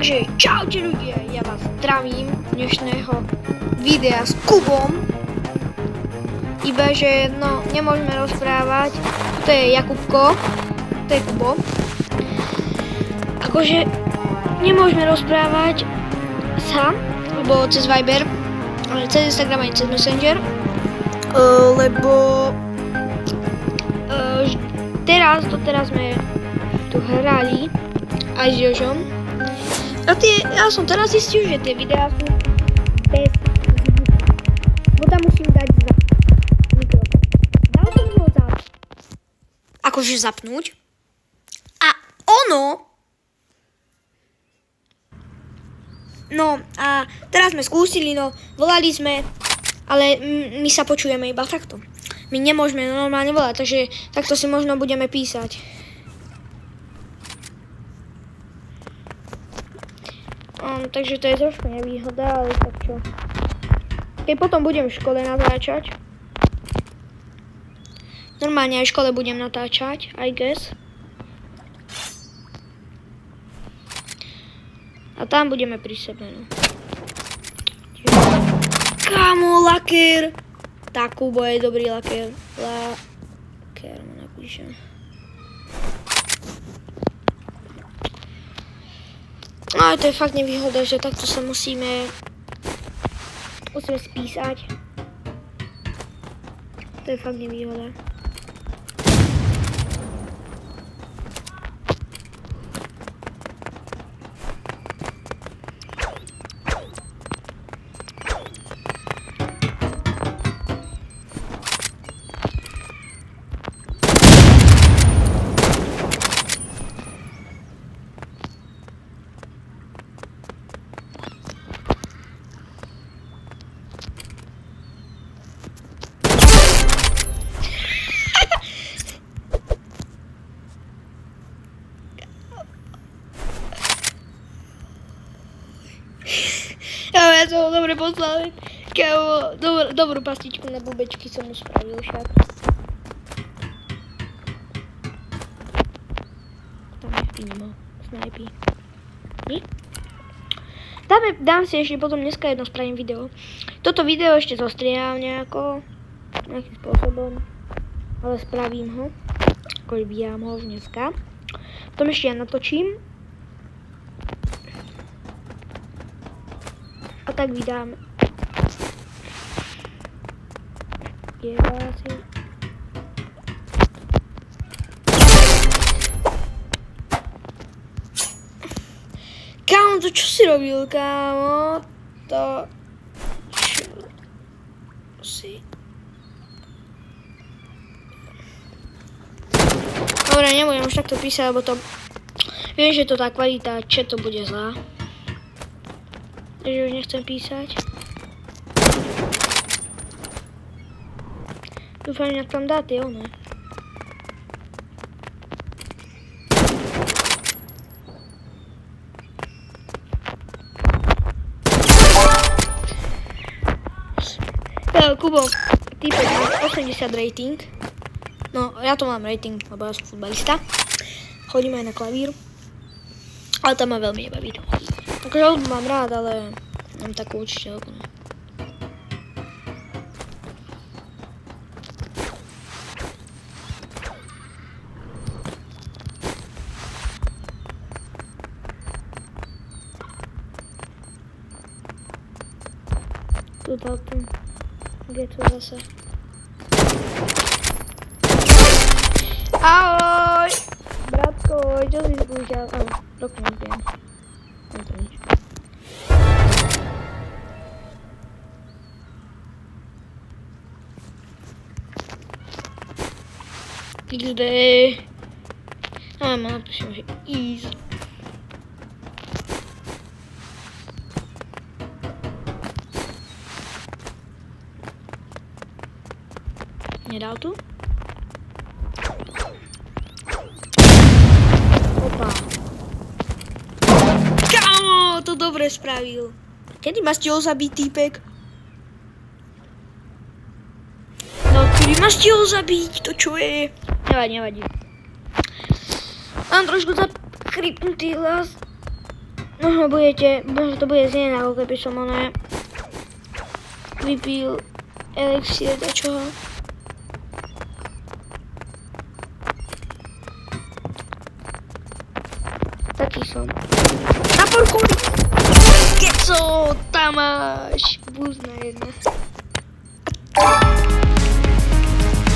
Takže čaute ľudia, ja vás zdravím dnešného videa s Kubom. Iba že no nemôžeme rozprávať, to je Jakubko, to je Kubo. Akože nemôžeme rozprávať sa, alebo cez Viber, ale cez Instagram aj cez Messenger, lebo teraz sme tu hrali aj s Jožom. A ja som teraz zistil, že tie videá sú bez zvuku. Bo tam musím dať mikrofón. Dal som ho akože zapnúť. A ono... No a teraz sme skúsili, no volali sme, ale my sa počujeme iba takto. My nemôžeme normálne volať, takže takto si možno budeme písať. Takže to je trošku nevýhoda, ale tak čo. Keď potom budem v škole natáčať. Normálne aj v škole budem natáčať, I guess. A tam budeme pri sebe, no. Kámo, lakér! Tak, Kubo je dobrý lakér. Lakér mu napíšem. No to je fakt nevýhoda, že takto sa musíme spísať. To je fakt nevýhoda. Ja som ho dobre poslal. Dobrú pastičku na bubečky som mu spravil však. Tam je Finimo, snajpí. Dám si ešte potom dneska jedno spravím video. Toto video ešte zostriám nejakým spôsobom. Ale spravím ho. Akože vydám ho dneska. Potom ešte ja natočím. A tak vydáme. Kámo, to čo si robil, kámo? To... Čo si... Dobre, nebudem už takto písať, lebo to... Viem, že to tá kvalita chatu bude zlá. Takže už nechcem písať. Dúfam, že tam dá tie one. Kubo, týpek má 80 rating. No, ja to mám rating, lebo ja som futbalista. Chodím aj na klavír. Ale tam ma veľmi nebaví to chodiť. Takže hudbu mám rád, ale mám takú učiteľku. Tu dal tu. Kde to zase? Ahoj! Bratko, čo si skúšal? Dokončujem. XD. A mám napíšem, že easy. Nedal tu? Opa. Kámo, to dobre spravil. Kedy ma stihol zabiť týpek? No, kedy ma stihol zabiť, to čo je? Nevadí. Mám trošku zakrypnutý hlas. možno to bude znieť, ako keby som vypil elixír do čoho. Taký som. Na parkour! Keco, tam máš. Búzna jedna.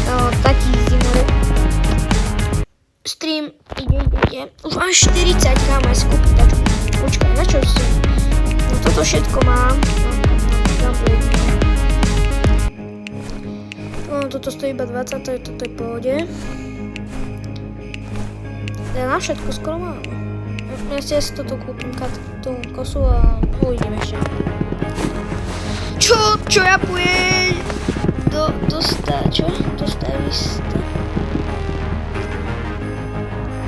No, taký zimorek. Stream ide. Už mám 40 km skupitačku. Počkaj, na čo si? No toto všetko mám. No, toto stojí iba 20, toto je v pohode. Ja na všetko skoro mám. Ja si toto kúpim, tú kosu a uvidím ešte. Čo ja pôjdem do stavista.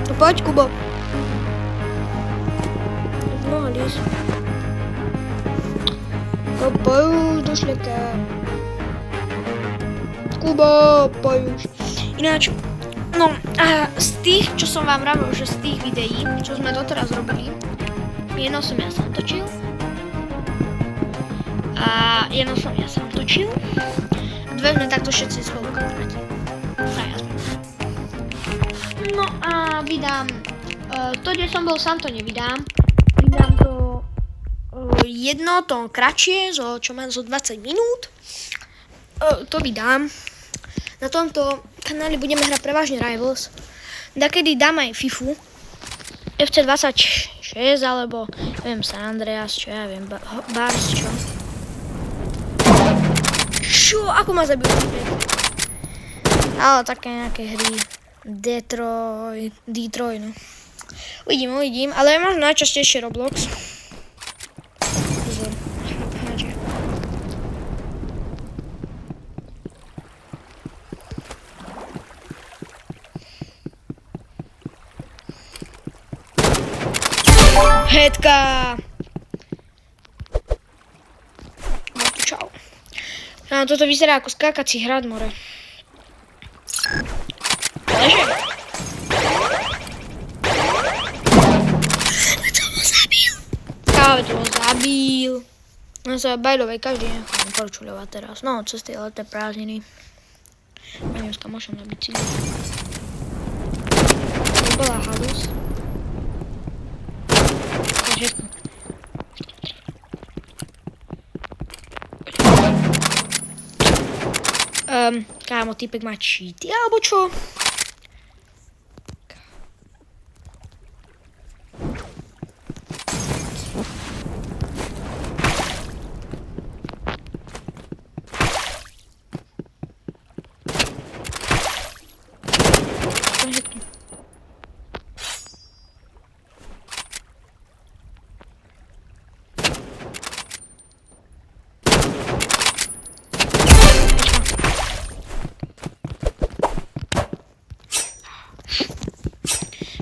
No poď, Kubo. Mohli ísť. No poď do šleka. Kubo, poď už. Ináč, no a z tých, čo som vám vravil, že z tých videí, čo sme doteraz robili, jedno som ja sám točil. A jedno som ja sám točil. A dve sme takto všetci spolu kamaráti. No a vydám, to, kde som bol sám, to nevydám. Vydám to jedno, to kratšie, čo mám zo 20 minút. To vydám. Na tomto kanáli budeme hrať prevažne Rivals. Dakedy dám aj FIFU. FC26 alebo neviem, San Andreas, čo ja viem, Bars, čo. Čo? Ako ma zabil? Ale také nejaké hry. Detroit, no. Uvidím, ale možno najčastejšie Roblox. Pozor. Headka! No tu čau. No, toto vyzerá ako skákací hrad, more. Leže. To ho zabil. Káve to ho zabil. No sa by the way, každý nechám porčuľovať teraz. No, cez tie leté prázdniny. Ja dneska môžem na bicykli. To bola halus. Všetko. Kámo, týpek má cheaty, alebo čo?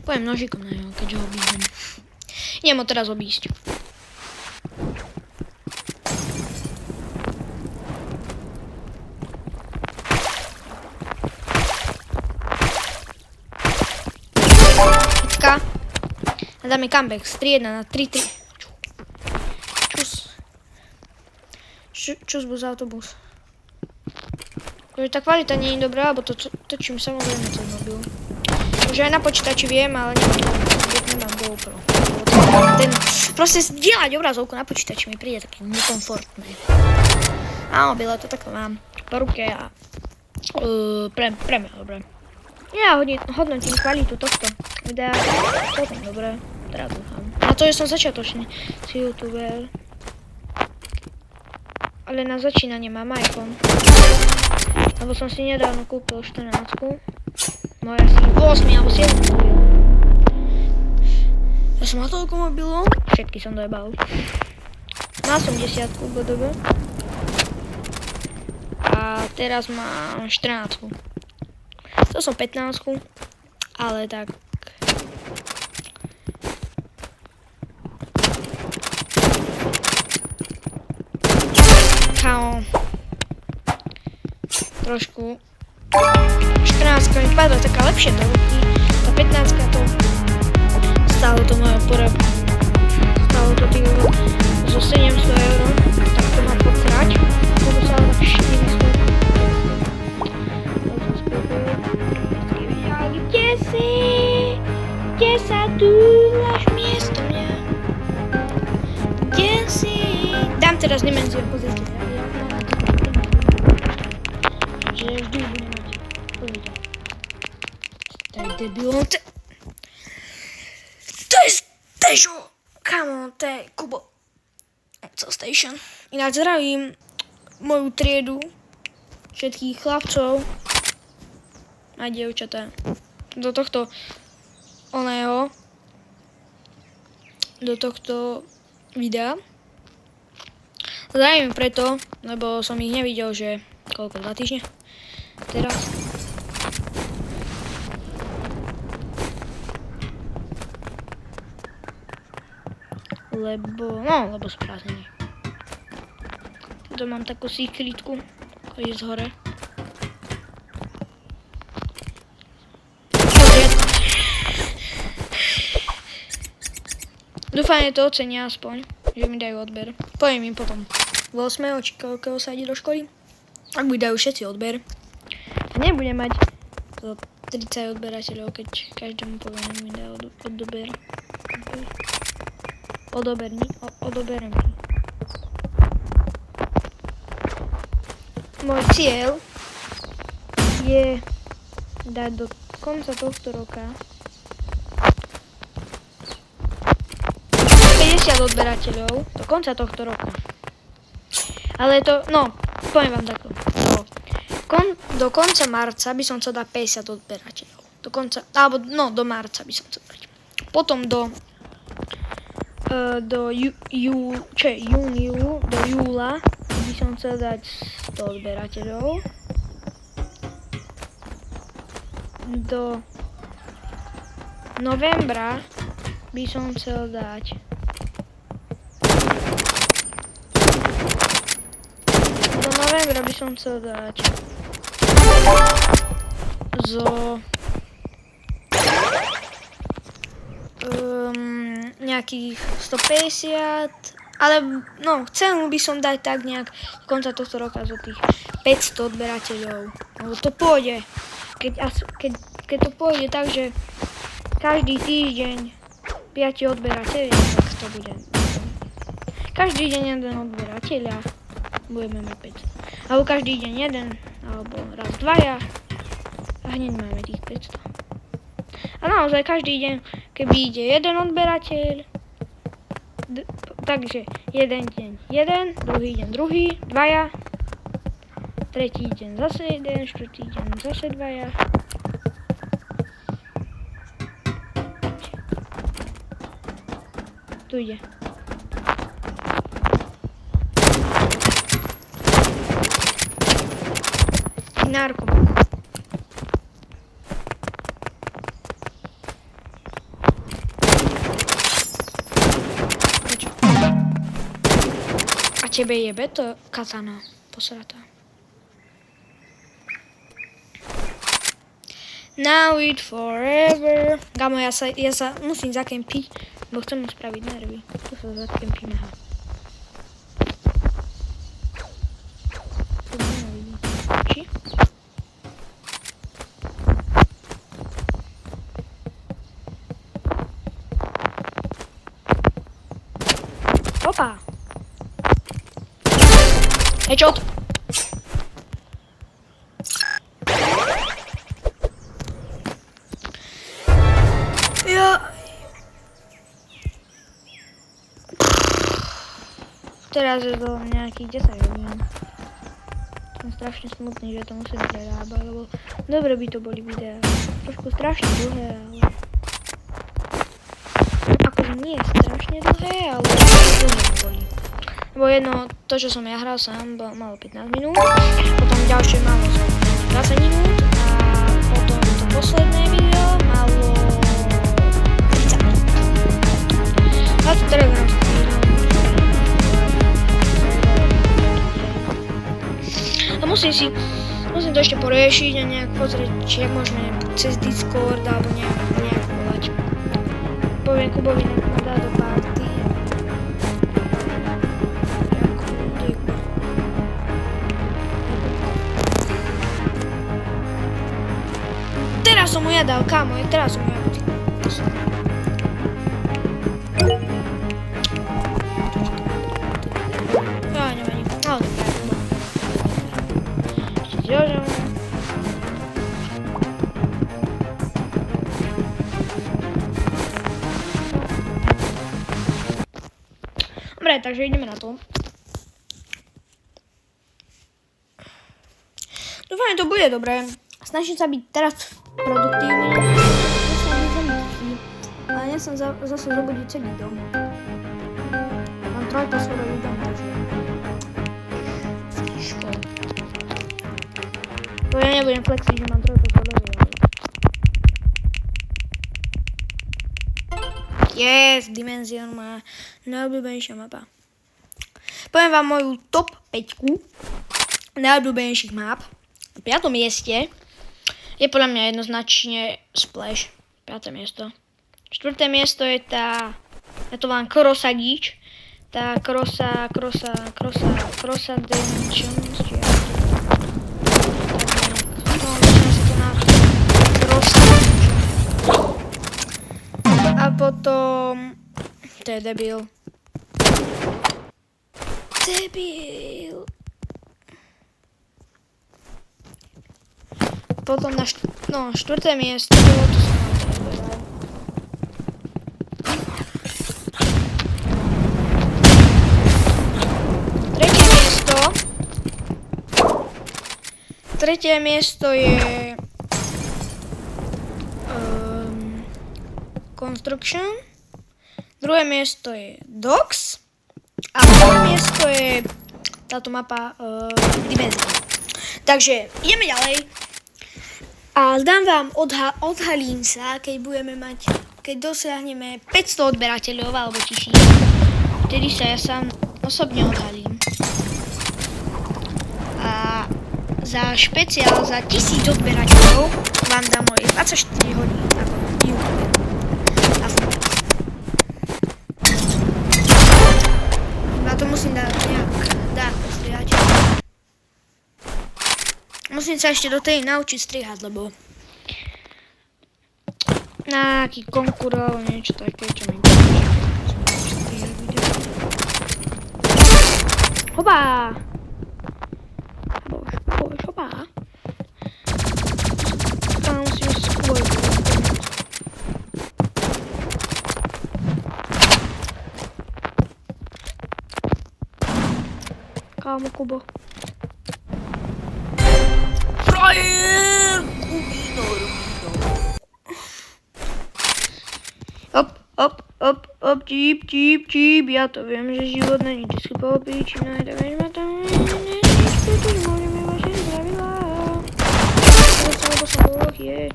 Pojem nožikom na jeho, keďže ho obídem. Idem ho teraz obísť. Hitka. A dáme comeback z 3-1 na 3-3. Čus bus autobus. Takže tá kvalita nie je dobrá, lebo to točím samozrejme cez mobil. Že aj na počítači viem, ale nemám GoPro. Proste zdieľať obrazovku na počítači mi príde také nekomfortné. A mobile to takto mám po ruke a pre mňa dobre. Ja hodnotím kvalitu tohto videa. Celkom dobre, teraz dúfam. Na to, že som začiatočný youtuber. Ale na začínanie mám iPhone. Lebo som si nedávno kúpil 14. Moja asi 8 alebo 7 mobil. Ja som mal toľko mobilov, všetky som dojebal. Mal som 10 BDB. A teraz mám 14. To som 15, ale tak. Kámo. Trošku. 14 mi padla taká lepšia do ruky. Tá 15 to stálo to moje poreb. Stálo Kde sa túlaš miesto mňa? Kde si? Dám teraz dimenziu, pozrite sa. Ja mám že vždy budem mať. Pozrite. To je debilom. To je Station. Come on, to je Kubo. Co Station. Ináč zdravím moju triedu. Všetkých chlapcov a dievčatá do tohto videa. Zdravím preto, lebo som ich nevidel, že koľko, 2 týždne teraz. Lebo sú prázdniny. Tu mám takú secretku. Ísť hore. Dúfam, že to ocenia aspoň, že mi dajú odber. Poviem im potom 8. či koľko sa ide do školy. Ak mi dajú všetci odber. A nebudem mať 30 odberateľov, keď každému poviem, že mi dajú odober. Odoberem. Môj cieľ je dať do konca tohto roka 50 odberateľov do konca tohto roka. Ale to, poviem vám takto. Do konca marca by som chcel dať 50 odberateľov. Do marca by som chcel dať. Potom do júla by som chcel dať 100 odberateľov. Do novembra by som chcel dať nejakých 150, ale chcel by som dať tak nejak do konca tohto roka zo tých 500 odberateľov. To pôjde. Keď to pôjde tak, že každý týždeň 5 odberateľov, tak to bude. Každý deň jeden odberateľ a budeme mať 500. Alebo každý deň jeden, alebo raz 2 a hneď máme tých 500. A naozaj každý deň, keby ide jeden odberateľ, takže jeden deň jeden, druhý deň druhý, 2, tretí deň zase jeden, štvrtý deň zase 2. Tu ide. Nárko. A tebe jebe to katana posratá. Now it forever. Gamo, ja sa musím zakempiť, bo chcem mu spraviť nervy. Tu sa zakempíme. Či? Opa! Headshot! Teraz je to nejakých 10 hodín. Som strašne smutný, že to musím prerábať, lebo dobre by to boli videá. Trošku strašne dlhé, ale... Akože nie je strašne dlhé, ale dlhé boli. Lebo jedno, to čo som ja hral sám, malo 15 minút, potom ďalšie malo 20 minút a potom to posledné video malo 30 minút. A to teraz hrám sa a musím to ešte poriešiť a nejak pozrieť, či môžeme cez Discord alebo nejak volať. Poviem Kubovi na dá do party. Teraz som mu ja dal, kámo, teraz som ja. Ja nevadí, ale ešte s Jožom. Dobre, takže ideme na to. Dúfam, že to bude dobré. Snažím sa byť teraz produktívny. Ale nechcem zase zabudiť celý dom. Mám trojposchodový dom, takže... Tížko. To ja nebudem flexiť, že mám trojposchodový dom. Yes, Dimension má najobľúbenejšia mapa. Poviem vám moju top 5 najobľúbenejších map. Na 5. mieste je podľa mňa jednoznačne Splash. 5. miesto. 4. miesto je tá, ja to volám Krosadič. Tá Krosa Dimension. A potom... To je debil. Potom na 4. miesto. To som nepovedal. Tretie miesto je... Construction. Druhé miesto je Dogs. A prvé miesto je táto mapa Dimension. Takže ideme ďalej. A dám vám, odhalím sa, keď dosiahneme 500 odberateľov alebo 1000. Vtedy sa ja sám osobne odhalím. A za špeciál, za 1000 odberateľov vám dám moje 24 hodín ako YouTuber. A to musím dať nejak postrihať. Musím sa ešte do tej naučiť strihať, lebo nejaký konkurov, niečo také, čo mi Hopa! Hopa! A musím skôr. Kámo, Kubo. Frajer! Op, číp, ja to viem, že život není vždycky po opičine, tak vieš ma tam môžeme vaše pravidlá. Lebo som Boh je,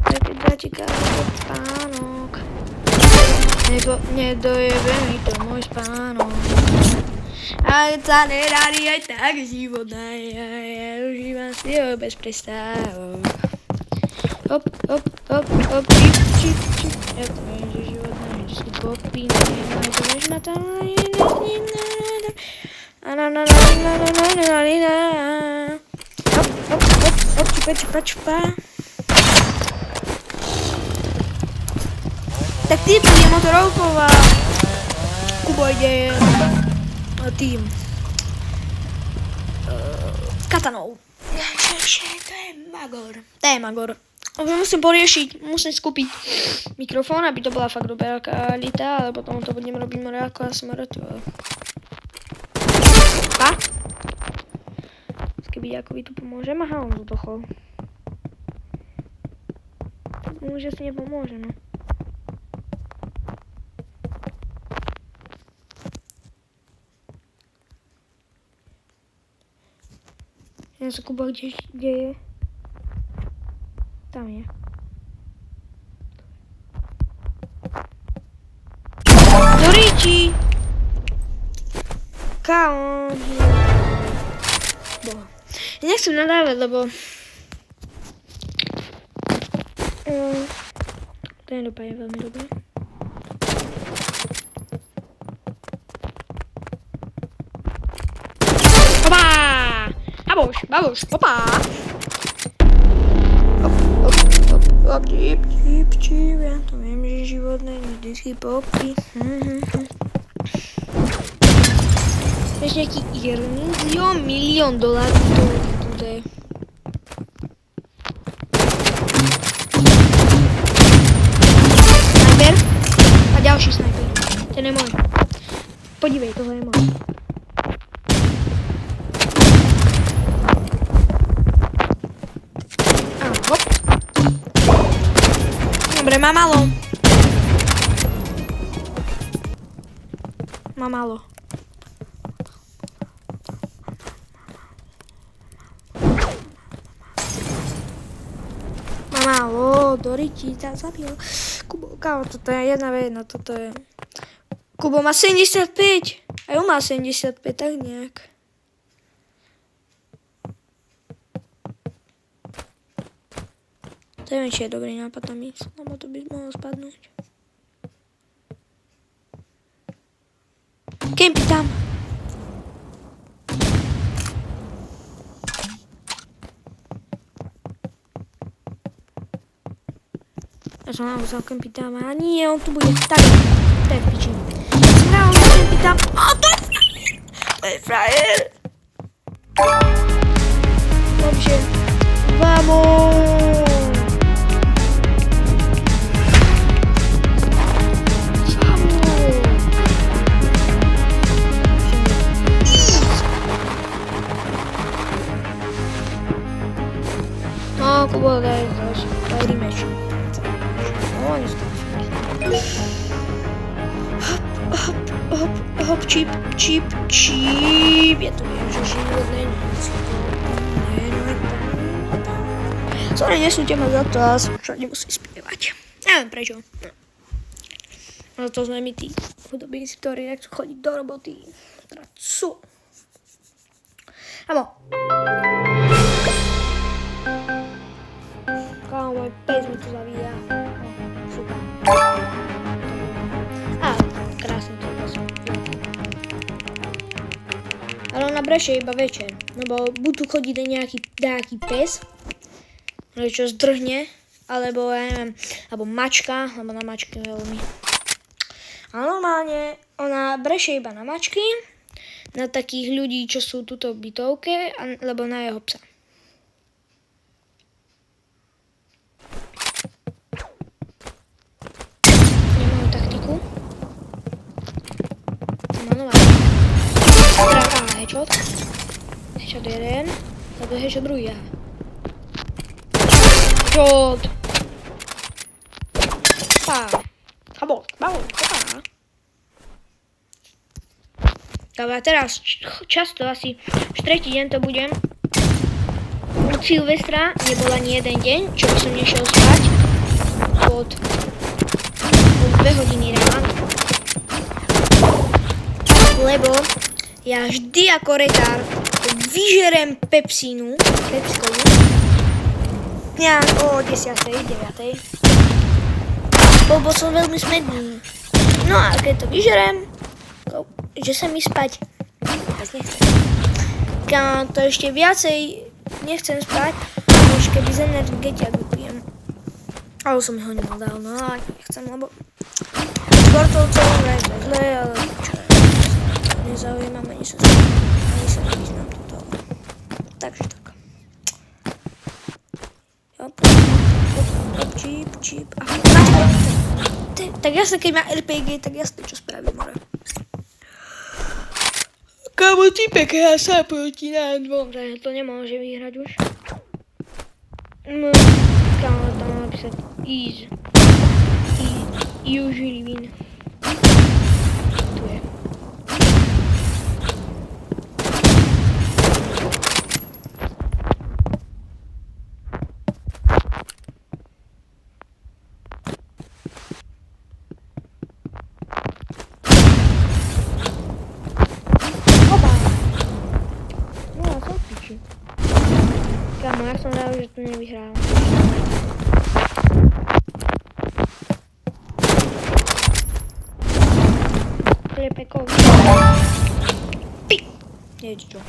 tak keď dáte kávu pod spánok, nedojebe mi to môj spánok. A keď sa nedarí aj tak život ja užívam si ho bez prestávok. Op, číp, ja to viem, že život není vždycky popíne, ale to vieš ma tam čupa. Tak ty príde motorovková. Kubo ide tým katanou. To je magor. Musím poriešiť, musím skúpiť mikrofón, aby to bola fakt dobrá kvalita, ale potom to budem robiť morálko a smrť. A? Keby Jakovi tu pomôžem, aha, on zdochol. Už asi nepomôže, no. Ja sa Kuba kde je? Tam je. Do ríči! Kámo. Nechcem nadávať, lebo... Ten dopad je veľmi dobrý. Opa! Baboš, opa! Čip, ja to viem, že život není vždycky popí. Vieš, nejaký milión dolárov to je. Sniper a ďalší sniper. Ten je môj. Podívej, tohle je môj. Hop. Dobre, má málo. Doriti, tá zabil. Kubo, kámo, toto je 1v1, toto je... Kubo má 75. Aj on má 75, tak nejak. To neviem, či je dobrý nápad tam ísť, lebo to by mohlo spadnúť. Kempy tam. Ja som naozaj kempy tam, a nie, on tu bude. Tak, to je v piči. Som naozaj kempy tam. A to je frajer! To je frajer! Dobře. Vamos! No, Kubo, daj rematch. No, nie hop, chip. Ja to viem, že život není. Sorry, nesúďte ma za to, ale som však nemusím spievať. Neviem prečo. No to sme my tí chudobníci, ktorí nechcú chodiť do roboty. Teda co? Amo. Kámo, môj pes mi tu zavíja. Super. Krásne to pes. Ale ona breše iba večer. Lebo buď tu chodí nejaký pes, čo zdrhne, alebo ja neviem, alebo mačka, lebo na mačky veľmi. A normálne ona breše iba na mačky, na takých ľudí, čo sú tuto v bytovke, alebo na jeho psa. Nemám taktiku. Má nová. Headshot. Headshot jeden, alebo headshot druhý. Headshot. Bol. A teraz často, asi už tretí deň to budem. Od Silvestra nebol ani jeden deň, čo by som nešiel spať od 2 hodiny rána. Lebo ja vždy ako retard vyžerem Pepsinu, nejak o 10. 9. Lebo som veľmi smedný. No a keď to vyžerem, že sa mi spať vôbec nechce. Keď to ešte viacej nechcem spať, než keby z energetiak vypijem. Ale som ho nedal, no a nechcem, lebo športovcov je zle, ale čo je, nezaujímam, ani sa nevyznám do toho. Takže tak. Čip. Tak jasne, keď má RPG, tak jasne, čo spravím, more. Kámo, typek sa proti nám dvom, že to nemôže vyhrať už. No, kámo, tam má napísať easy. Usually win. Tu je. Kámo, ja som rád, že to nevyhrál. Klepekovi. Ty! Neviete čo.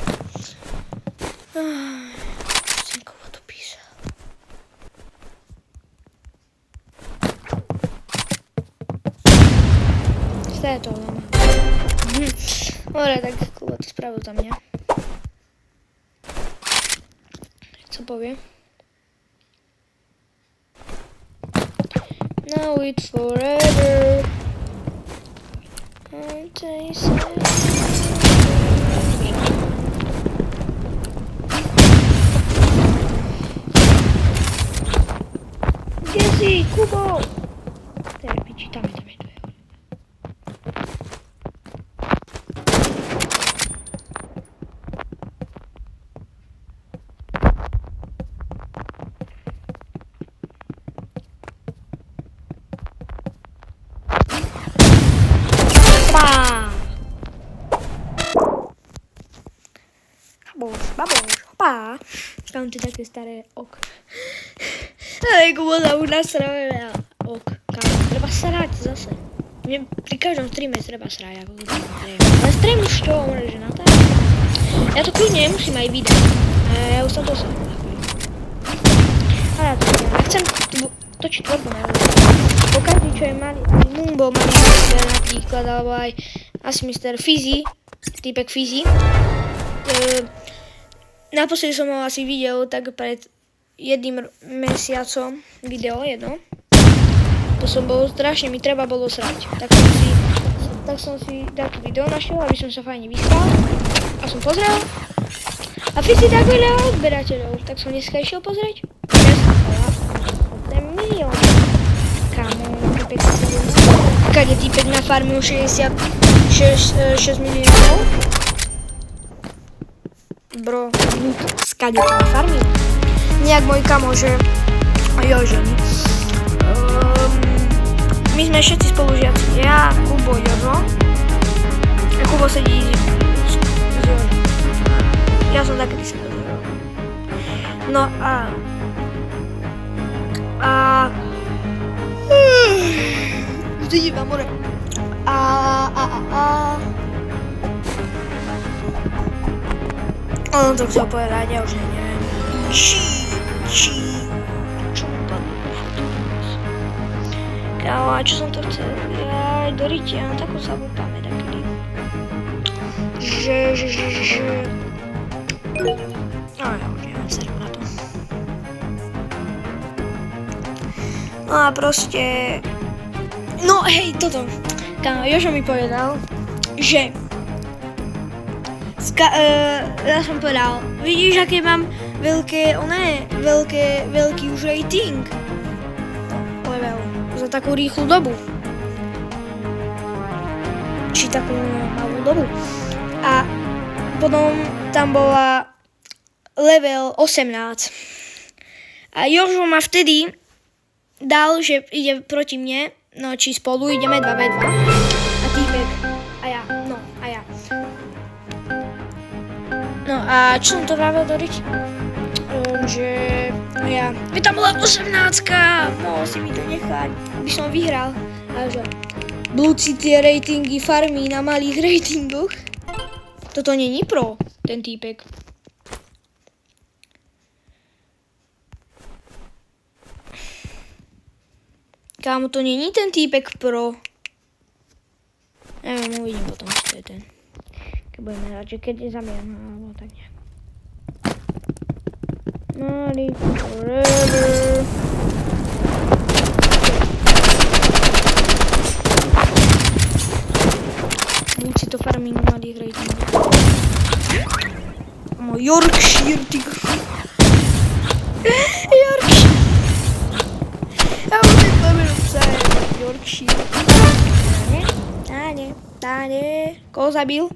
Synkovo to písal. to mám. Dobre, tak Kuba to spravil za mňa. Co povie? Now it's forever. Kde si, Kubo? Teda piči, tam je. Baboš, hopa. Tam ty také staré ok. Aj Kubo sa už nasrala ok. Kámo, treba srať zase. Mne pri každom streame treba srať, ako to stream. Ale stream už čo, že na to. Ja to kľudne nemusím aj vydať. Ja už som to srala. Ale ja to neviem. Ja chcem točiť tvorbu na pokaždý, čo je malý. Aj Mumbo, malý napríklad, alebo aj asi Mr. Fizzy, týpek Fizzy. Naposledy som mal asi video tak pred jedným mesiacom, video jedno. To som bol strašne, mi treba bolo srať. Tak som si takú video našiel, aby som sa fajne vyspal. A som pozrel. A Fizzy tak veľa odberateľov. Tak som dneska išiel pozrieť. Ten milión. Kámo, týpek sa povedal. Kade týpek nafarmil 66 miliónov. Bro, skade to nafarmil. Nejak môj kamoš, Jožo. My sme všetci spolužiaci. Ja, Kubo, Jožo. A Kubo sedí s Jožom. Ja som takedy sedel s Jožom. No a... Vždy iba more. On to chcel povedať, ja už neviem. Čo mu padlo? Kámo, a čo som to chcel? Jaj, do ryti, ja mám takú slabú pamäť, takedy. No, ja už neviem, serem na to. No a proste... No hej, toto. Kámo, Jožo mi povedal, že... Ja som povedal, vidíš, aké mám veľký už rating. Level. Za takú rýchlu dobu. Či takú malú dobu. A potom tam bola level 18. A Jožo ma vtedy dal, že ide proti mne, no či spolu ideme 2v2. A týpek. A ja. No a čo som to vravel do reči? Že ja... By tam bola 18-ka, mohol si mi to nechať, by som vyhral. A že... Blúci tie ratingy farmy na malých ratingoch. Toto není pro, ten týpek. Kámo, to není ten týpek pro. Neviem, uvidím potom, čo je ten. Budeme hrať, že keď je zamiam, alebo tak nejak. Money forever. Buď si to farming malých ratingov. Môj Yorkshire, ty. Yorkshire. Ja budem povedať psa, Yorkshire. Táne. Koho zabil?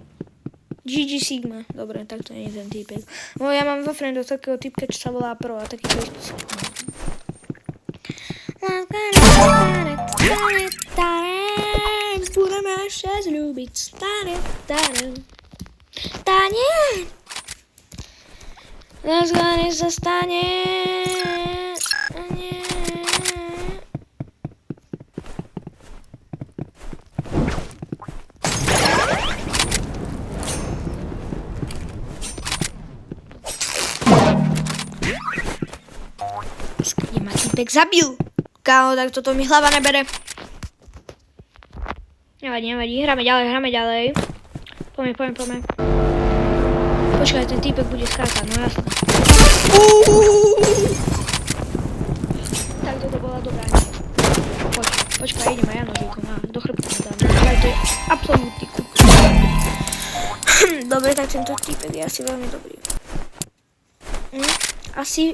GG Sigma. Dobre, tak to nie je ten týpek. No ja mám vo friendoch takého týpka, čo sa volá Pro a taký to ešte budeme až zľúbiť. Stane. Nazvane sa stane. Týpek zabil. Kámo, tak toto mi hlava nebere. Nevadí, hráme ďalej. Poďme. Počkaj, ten týpek bude skákať, no jasné. Tak toto bola dobrá. Počkaj, idem aj ja nožíkom do chrbta dám. To je absolútny kuk. Dobre, tak tento týpek je asi veľmi dobrý. Asi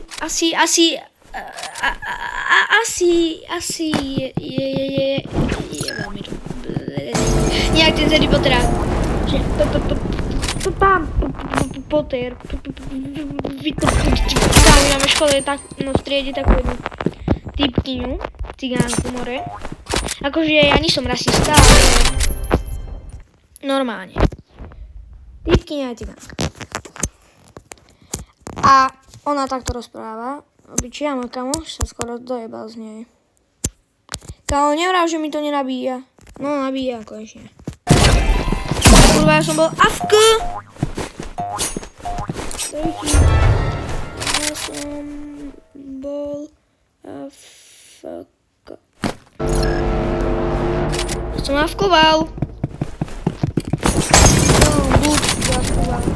je veľmi dobrý. Nejak ten Harry Potter. Potter. Tam máme v škole, v triede takú jednu typkyňu, cigánku more. Akože ja nie som rasista, ale normálne. Typkyňa je cigánka. A ona takto rozpráva. Obyčajná môj kamoš sa skoro dojebal z nej. Kámo, nevrav, že mi to nenabíja. No, nabíja konečne. Kurva, ja som bol AFK. Ja som bol AFK. Ja som AFKoval. No, buď, AFKoval.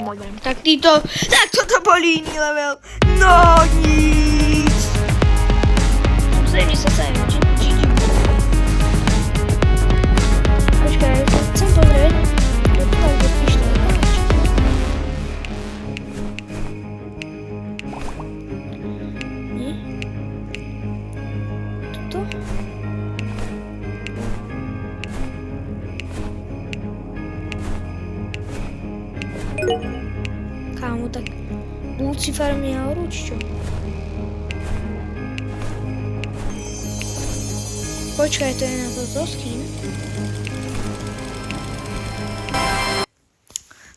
Dobre, tak toto bol iný level. No nic. Zrejme sa sem, či. Počkaj, chcem pozrieť. Toto tak je pištol. Nie? Toto? Kámo, tak Lucifer mi hovorú, či čo? Počkaj, to je na to ským.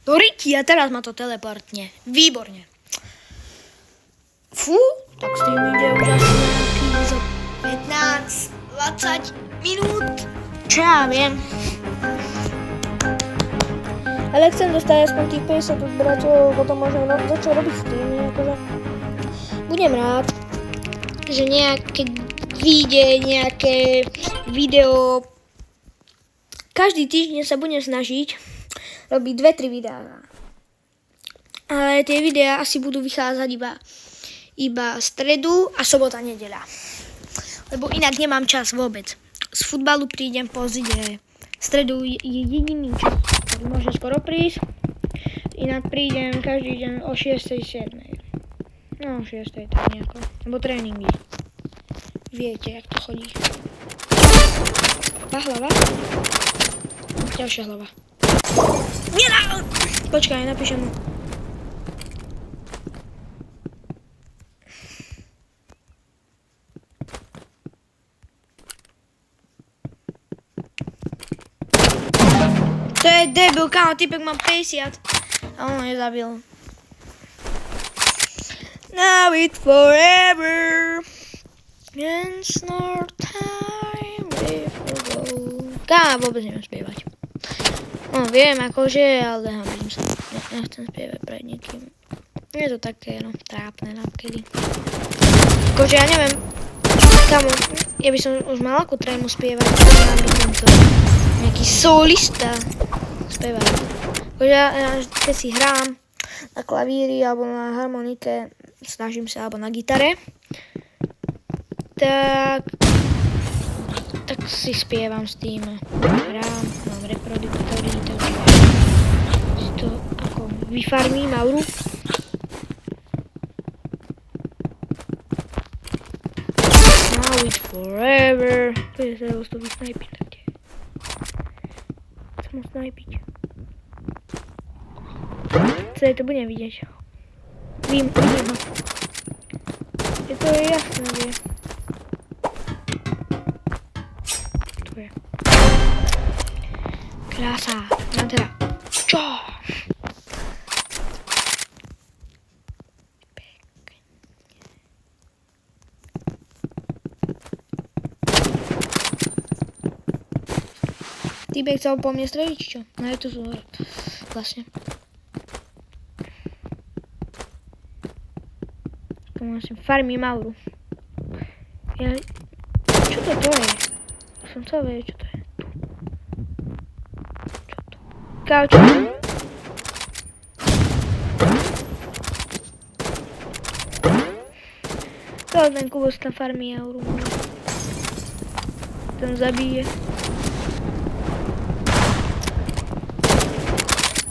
Do Riky a teraz ma to teleportne. Výborne. Fú, tak s tým ide už asi nejaký za 15-20 minút. Čo ja viem. Ale chcem dostať aspoň tých 50 odberateľov, potom môžem začať robiť streamy, akože. Budem rád, že vyjde nejaké video. Každý týždeň sa budem snažiť robiť 2-3 videá. Ale tie videá asi budú vychádzať iba stredu a sobota, nedeľa. Lebo inak nemám čas vôbec. Z futbalu prídem pozrieť. V stredu je jediný čas, ktorý môže skoro prísť. Inak prídem každý deň o 6:07. No, o 6:00 tak nejako. Lebo tréningy. Viete, jak to chodí. Hlava. Ďalšia hlava. Nedá! Počkaj, napíšem mu. To je debil, kámo, typek mám 50. A on ho nezabil. Now it's forever. It's no time before go. Kámo, vôbec neviem spievať. No, viem akože, ale hambím sa. Nechcem spievať pred nikým. Je to také, no, trápne napkedy. Akože ja neviem, kámo, ja by som už mal akú trému spievať, mám by tento nejaký solista spievať. Akože ja keď si hrám na klavíri alebo na harmonike, snažím sa, alebo na gitare, tak si spievam s tým. Hrám, mám reproduktory, takže si to ako vyfarmím auru. Now it's forever. To je sa to vysnajpiť také. Chcem ho snajpiť. Celé to budem vidieť. Vidím ho. Je to jasné, že? Tu je. Krása. No teda. Čo? Týbek chcel po mne streliť, čo? No je to zúhor. Vlastne. Musím farmím auru. Ja... Čo to je? Som chcel vedieť, čo to je. Čo to? Kámo, čo to? Ten Kubos tam farmí euru. Ten zabije.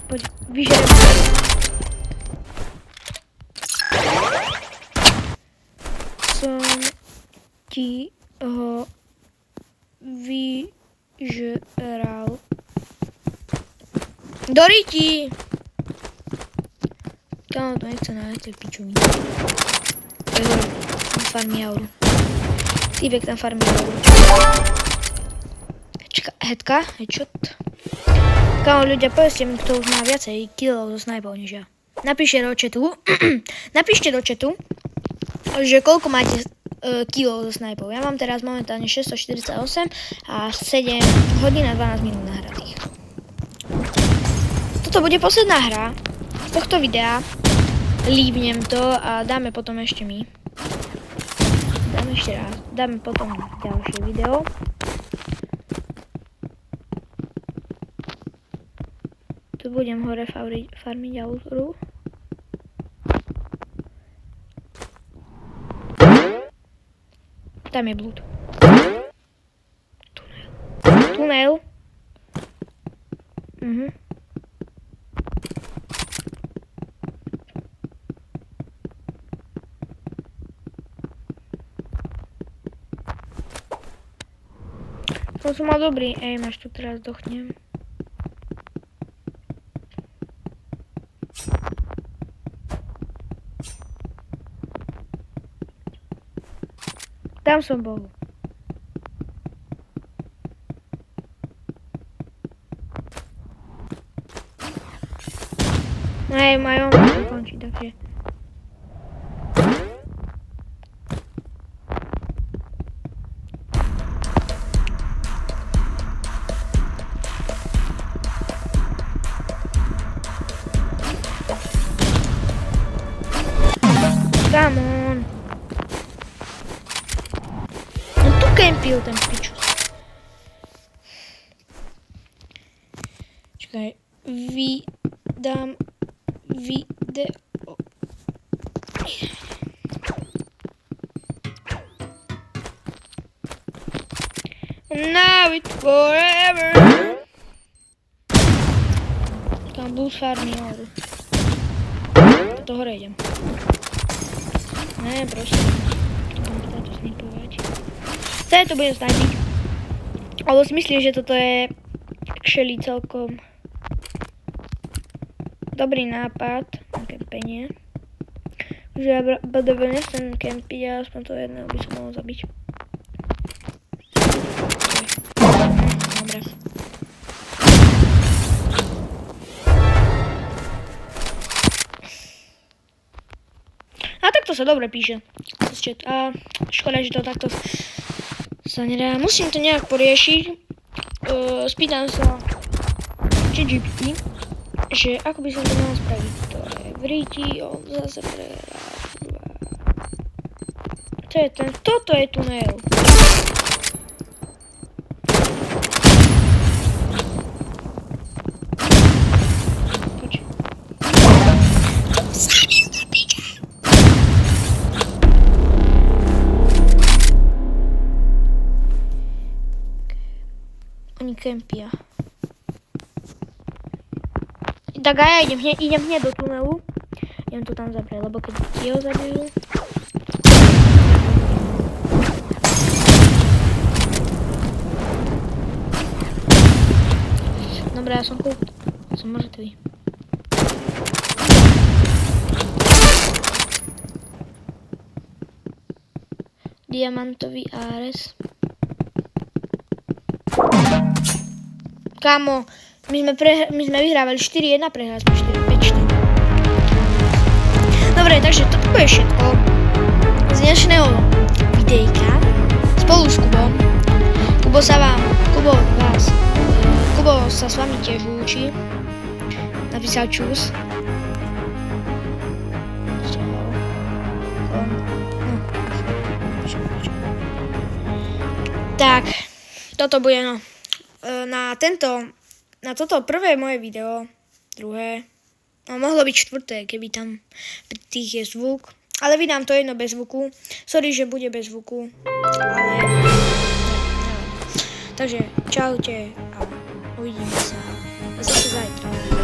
Poď, vyžerem. Som ti ho vyžral. Doriti! Kámo, to nechce nájsť piču. Farmí euru. Týbek tam farmí euru. Headka, headshot. Kámo, ľudia, povedzte mi, kto už má viacej killov so snajpou než ja. Napíšte do chatu, že koľko máte killov so snajpou. Ja mám teraz momentálne 648 a 7 hodín a 12 minút nahratých. Toto bude posledná hra z tohto videa. Líbnem to a dáme potom ešte my. Dáme ešte raz. Dáme potom ďalšie video. Tu budem hore farmiť auru. Tam je blúd. Tunel. Som mal dobrý aim, až tu teraz dochnem. Tam som bol. Hej, majom to končí, takže... Come on. No tu kempil ten pičus. Čakaj, vydám video. Now it's forever. Tam bus farmí horu. Do hore idem. Ne, proste. Mám táto snipovať. To budem snipiť. Alebo si myslím, že toto je actually celkom dobrý nápad na kempenie. Že ja BDB nechcem kempiť a aspoň to jedného by som mohol zabiť. Dobre. A takto sa dobre píše. A škoda, že to takto sa nedá. Musím to nejak poriešiť. Spýtam sa ChatGPT, že ako by som to mal spraviť. To je vríti, on zase prehrá. To je ten, toto je tunel. Oni kempia. Tak a ja idem hneď do tunelu. Idem to tam zabrať, lebo keď jeho zabijú... Dobre, ja som kúpt. Som mŕtvý. Diamantový Ares. Kámo, my sme vyhrávali 4-1, prehrali sme 4-5-4. Dobre, takže toto je všetko z dnešného videjka spolu s Kubom. Kubo sa s vami tiež učí. Napísal čus. Čau. Tak, toto bude no. Na toto prvé moje video, druhé, no mohlo byť štvrté, keby tam pri tých je zvuk. Ale vydám to jedno bez zvuku. Sorry, že bude bez zvuku, ale takže čaute a uvidíme sa zase zajtra.